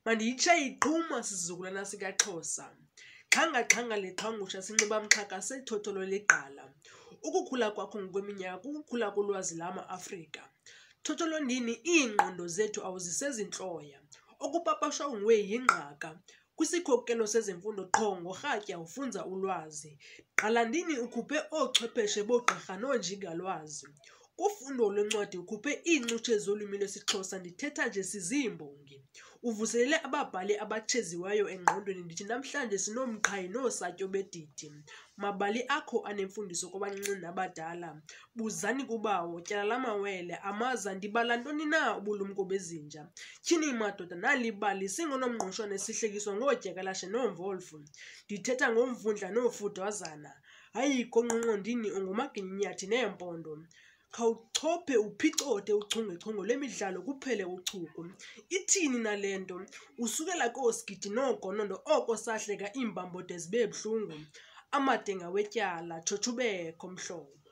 Mandiyitshe iqhuma sizukulwana sikaXhosa. Xhanga leqhangusha sinxiba mxhaka sethotholo legqala. Ukukhula kwakho ngokweminyaka kukukhula kolwazi lama-Afrika. Thotholo ndini iingqondo zethu awuzisezintloya. Okupapashwa nguwe yingqaka. Kwisikhokelo sezemfundo qho ngorhatya ufunza ulwazi. Gqalandini ukhuphe oochwepheshe boogqirha noonjingalwazi. Kufundo lwencwadi ukhuphe iincutshe zolwimi lwesiXhosa ndithetha nje siziimbongi. Uvuselele ababhali abatsheziweyo engqondweni ndithi namhlanje sinomqhayi noosatyo bedidi. Mabali akho anemfundiso kwabancinci nabadala. Buzani kubawo, tyala lamawele, amaza ndibala ntoni na ubulumko bezinja. Tyhini madoda nalibali singonomngqoshwane sihlekiswa ngoodyakalashe noomvolfu. Ndithetha ngomvundla noofudwazana. Hayi konqonqondini ungumaginyathi neempondo. Khawuchophe uphicothe uchungechunge lwemidlalo kuphele uchuku. Ithini nale nto? Usukela koosigidi noogonondo oko sahleka iimbambo de zibe buhlungu. Amadenga wetyala, thotha ubekho mhlobo.